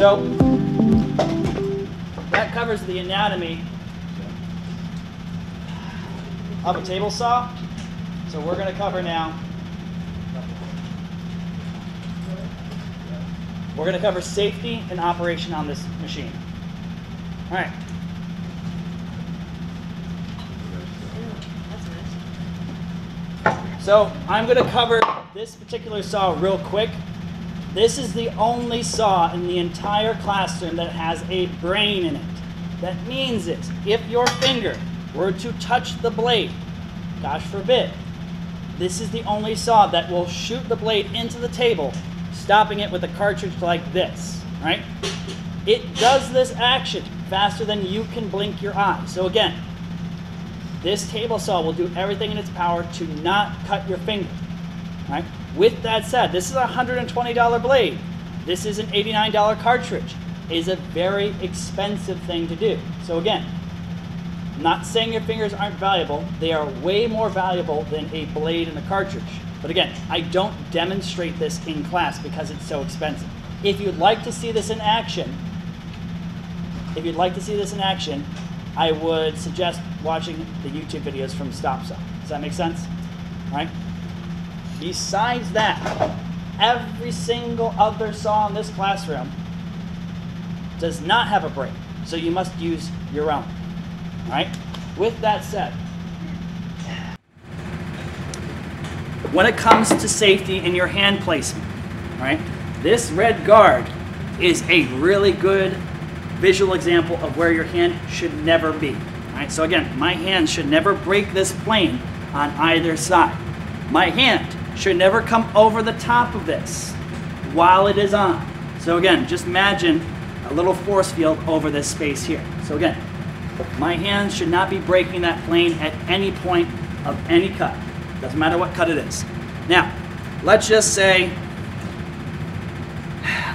So that covers the anatomy of a table saw. So we're going to cover now, we're going to cover safety and operation on this machine. All right. So I'm going to cover this particular saw real quick. This is the only saw in the entire classroom that has a brain in it. That means is if your finger were to touch the blade, gosh forbid, this is the only saw that will shoot the blade into the table, stopping it with a cartridge like this, right? It does this action faster than you can blink your eye. So again, this table saw will do everything in its power to not cut your finger, right? With that said, this is a $120 blade. This is an $89 cartridge. It is a very expensive thing to do. So again, I'm not saying your fingers aren't valuable. They are way more valuable than a blade and a cartridge. But again, I don't demonstrate this in class because it's so expensive. If you'd like to see this in action, I would suggest watching the YouTube videos from Stop Saw. Does that make sense? All right? Besides that, every single other saw in this classroom does not have a brake, so you must use your own. All right? With that said, when it comes to safety in your hand placement, all right, this red guard is a really good visual example of where your hand should never be. All right? So again, my hand should never break this plane on either side. My hand should never come over the top of this while it is on. So again, just imagine a little force field over this space here. So again, my hand should not be breaking that plane at any point of any cut. Doesn't matter what cut it is. Now, let's just say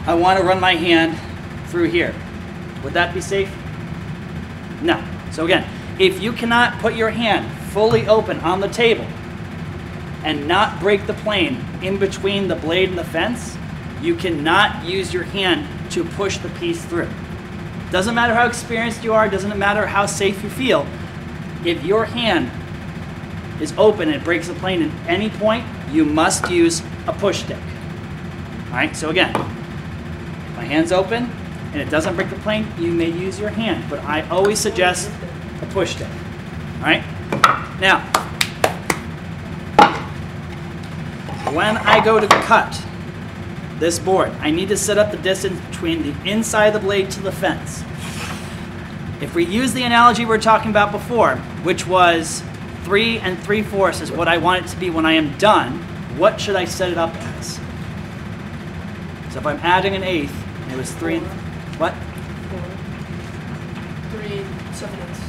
I want to run my hand through here. Would that be safe? No. So again, if you cannot put your hand fully open on the table and not break the plane in between the blade and the fence, you cannot use your hand to push the piece through. Doesn't matter how experienced you are, doesn't matter how safe you feel. If your hand is open and it breaks the plane at any point, you must use a push stick. All right, so again, my hand's open and it doesn't break the plane, you may use your hand, but I always suggest a push stick. All right, now, when I go to cut this board, I need to set up the distance between the inside of the blade to the fence. If we use the analogy we were talking about before, which was 3 3/4 is what I want it to be when I am done, what should I set it up as? So if I'm adding an eighth, and it was 3 and what?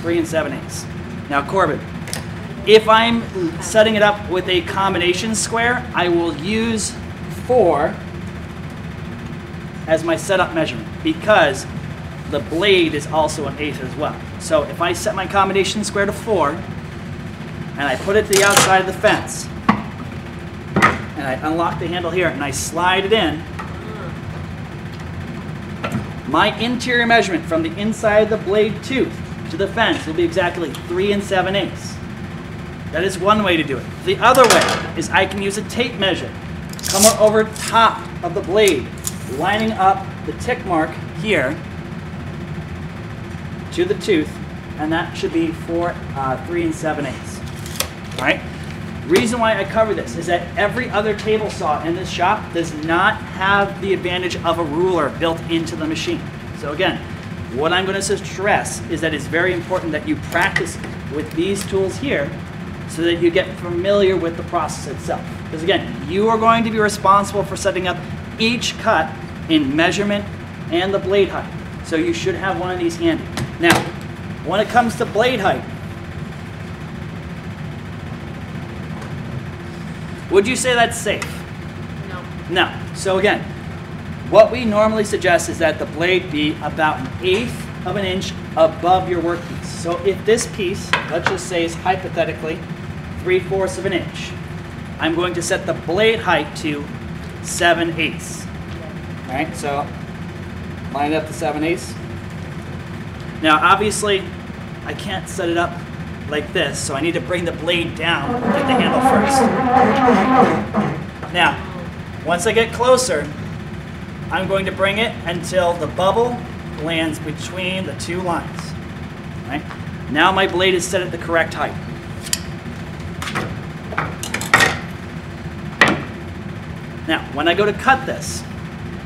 3 7/8. Now Corbin, if I'm setting it up with a combination square, I will use 4 as my setup measurement because the blade is also an eighth as well. So if I set my combination square to 4 and I put it to the outside of the fence and I unlock the handle here and I slide it in, my interior measurement from the inside of the blade tooth to the fence will be exactly 3 7/8. That is one way to do it. The other way is I can use a tape measure. Come over top of the blade, lining up the tick mark here to the tooth, and that should be 3 7/8. All right? Reason why I cover this is that every other table saw in this shop does not have the advantage of a ruler built into the machine. So again, what I'm going to stress is that it's very important that you practice with these tools here so that you get familiar with the process itself. Because again, you are going to be responsible for setting up each cut in measurement and the blade height. So you should have one of these handy. Now, when it comes to blade height, would you say that's safe? No. No. So again, what we normally suggest is that the blade be about 1/8 of an inch above your workpiece. So if this piece, let's just say, is hypothetically 3/4 of an inch, I'm going to set the blade height to 7/8. All right, so line it up to 7/8. Now obviously I can't set it up like this, so I need to bring the blade down, get the handle first. Now, once I get closer, I'm going to bring it until the bubble lands between the two lines. Right? Now my blade is set at the correct height. Now, when I go to cut this,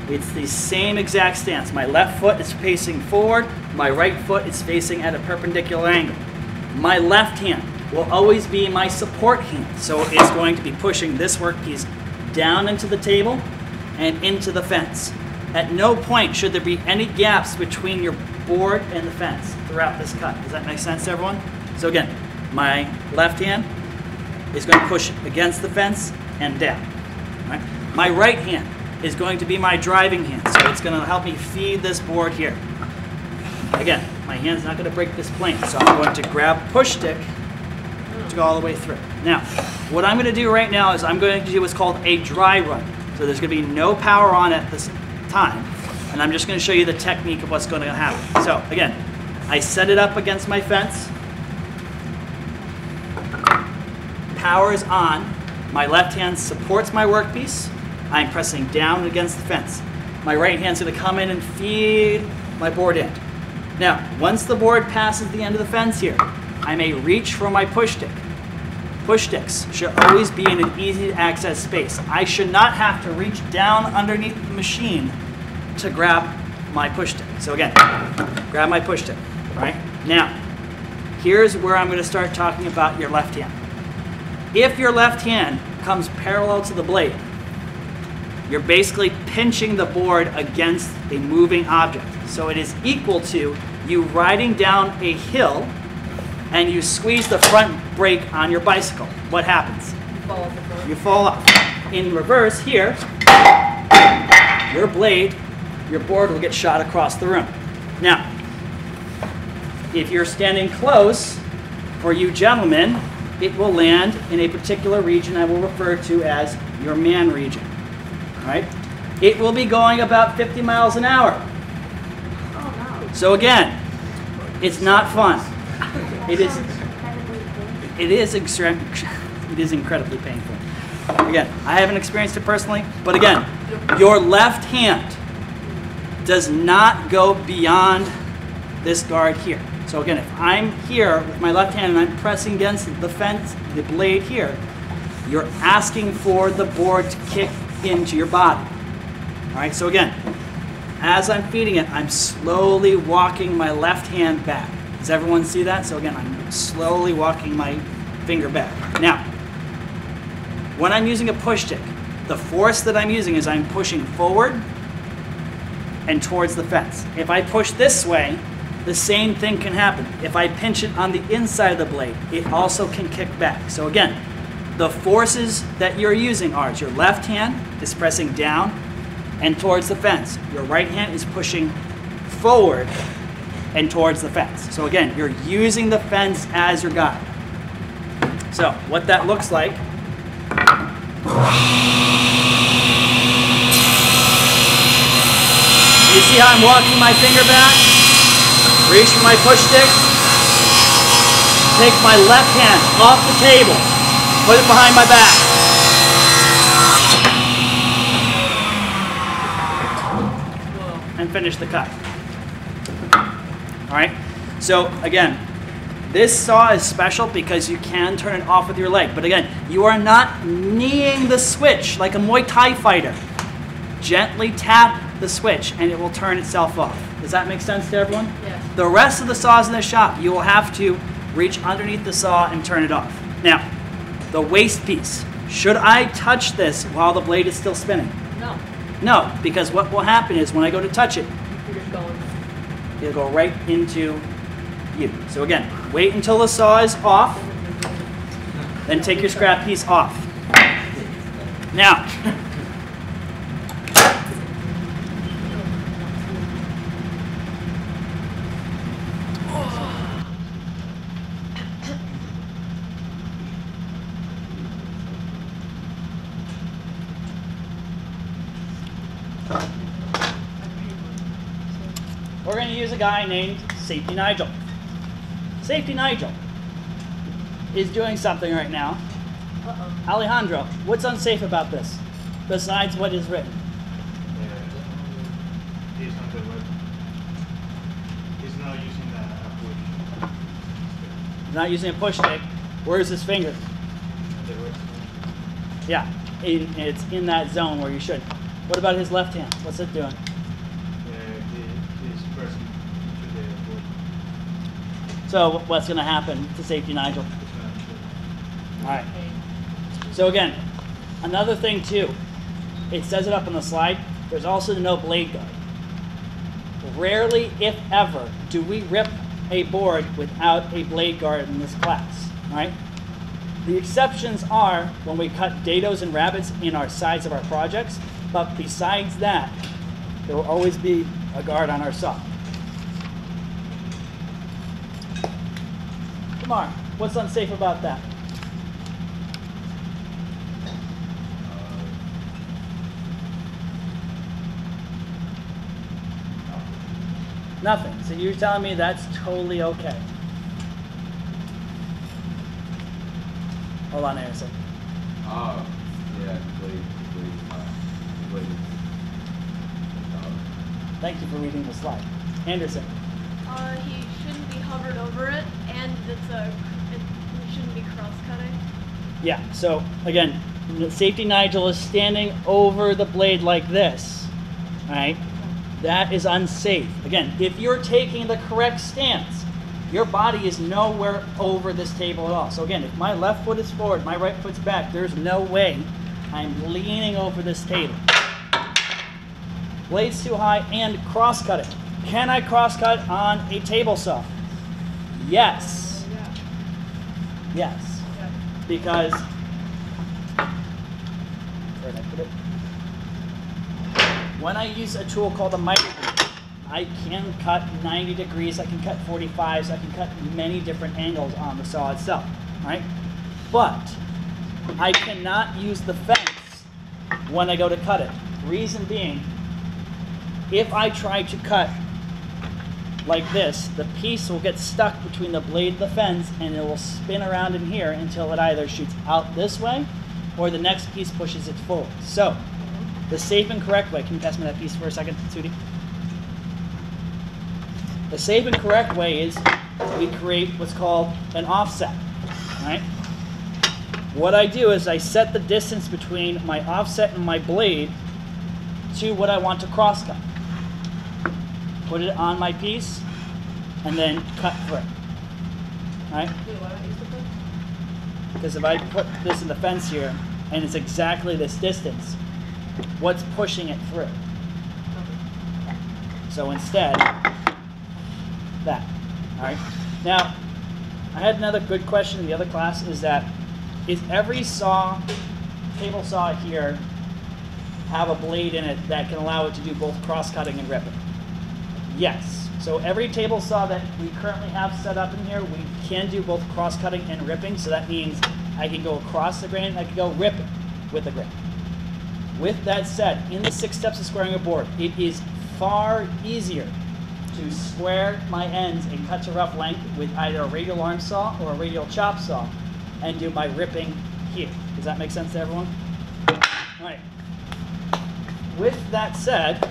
it's the same exact stance. My left foot is facing forward, my right foot is facing at a perpendicular angle. My left hand will always be my support hand, so it's going to be pushing this workpiece down into the table and into the fence. At no point should there be any gaps between your board and the fence throughout this cut. Does that make sense to everyone? So again, my left hand is going to push against the fence and down. Right? My right hand is going to be my driving hand, so it's going to help me feed this board here. Again, my hand's not going to break this plane, so I'm going to grab push stick to go all the way through. Now, what I'm going to do right now is I'm going to do what's called a dry run. So there's going to be no power on at this time, and I'm just going to show you the technique of what's going to happen. So again, I set it up against my fence. Power is on. My left hand supports my workpiece. I'm pressing down against the fence. My right hand's going to come in and feed my board end. Now, once the board passes the end of the fence here, I may reach for my push stick. Push sticks should always be in an easy to access space. I should not have to reach down underneath the machine to grab my push stick. So again, grab my push stick, right? Now, here's where I'm going to start talking about your left hand. If your left hand comes parallel to the blade, you're basically pinching the board against a moving object. So it is equal to you riding down a hill and you squeeze the front brake on your bicycle. What happens? You fall off. In reverse here, your blade, your board will get shot across the room. Now, if you're standing close, for you gentlemen, it will land in a particular region I will refer to as your man region. Right? It will be going about 50 miles an hour. So again, it's not fun. It is incredibly painful. Again, I haven't experienced it personally, but again, your left hand does not go beyond this guard here. So again, if I'm here with my left hand and I'm pressing against the fence, the blade here, you're asking for the board to kick into your body. All right, so again, as I'm feeding it, I'm slowly walking my left hand back. Does everyone see that? So again, I'm slowly walking my finger back. Now, when I'm using a push stick, the force that I'm using is I'm pushing forward and towards the fence. If I push this way, the same thing can happen. If I pinch it on the inside of the blade, it also can kick back. So again, the forces that you're using are your left hand is pressing down and towards the fence. Your right hand is pushing forward and towards the fence. So again, you're using the fence as your guide. So what that looks like, you see how I'm walking my finger back? Reach for my push stick. Take my left hand off the table. Put it behind my back. And finish the cut. All right? So again, this saw is special because you can turn it off with your leg. But again, you are not kneeing the switch like a Muay Thai fighter. Gently tap the switch and it will turn itself off. Does that make sense to everyone? Yes. The rest of the saws in the shop, you will have to reach underneath the saw and turn it off. Now, the waste piece. Should I touch this while the blade is still spinning? No. No, because what will happen is when I go to touch it, You're just going. it'll go right into you. So again, wait until the saw is off, then take your scrap piece off. Now, to use a guy named Safety Nigel. Safety Nigel is doing something right now. Alejandro, what's unsafe about this, besides what is written? He's on the web. He's not using a push. He's not using a push stick. Where's his finger? The web. Yeah, it's in that zone where you should. What about his left hand? What's it doing? He's pressing to the board. So what's going to happen to Safety Nigel? All right. So again, another thing too, it says it up on the slide, there's also the no blade guard. Rarely, if ever, do we rip a board without a blade guard in this class, all right? The exceptions are when we cut dados and rabbits in our sides of our projects, but besides that, there will always be a guard on our saw. Kumar, what's unsafe about that? Nothing. So you're telling me that's totally okay. Hold on here a second. Oh, yeah, blade. Thank you for reading the slide. Anderson. He shouldn't be hovered over it, and it shouldn't be cross-cutting. Yeah, so again, the Safety Nigel is standing over the blade like this, all right? That is unsafe. Again, if you're taking the correct stance, your body is nowhere over this table at all. So again, if my left foot is forward, my right foot's back, there's no way I'm leaning over this table. Blade's too high and cross-cutting. Can I cross-cut on a table saw? Yes. Yes. Because, where did I put it? When I use a tool called a micrometer, I can cut 90 degrees, I can cut 45s, I can cut many different angles on the saw itself, right? But I cannot use the fence when I go to cut it. Reason being, if I try to cut like this, the piece will get stuck between the blade and the fence, and it will spin around in here until it either shoots out this way or the next piece pushes it forward. So, the safe and correct way, can you pass me that piece for a second, Sudi? The safe and correct way is we create what's called an offset, right? What I do is I set the distance between my offset and my blade to what I want to cross cut. Put it on my piece, and then cut through it. Right? Because if I put this in the fence here, and it's exactly this distance, what's pushing it through? So instead, that. All right. Now, I had another good question in the other class. Is every saw, table saw here, have a blade in it that can allow it to do both cross-cutting and ripping? Yes. So every table saw that we currently have set up in here, we can do both cross-cutting and ripping. So that means I can go across the grain, I can go rip it with the grain. With that said, in the 6 steps of squaring a board, it is far easier to square my ends and cut to rough length with either a radial arm saw or a radial chop saw and do my ripping here. Does that make sense to everyone? All right. With that said,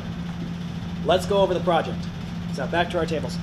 let's go over the project. So back to our tables.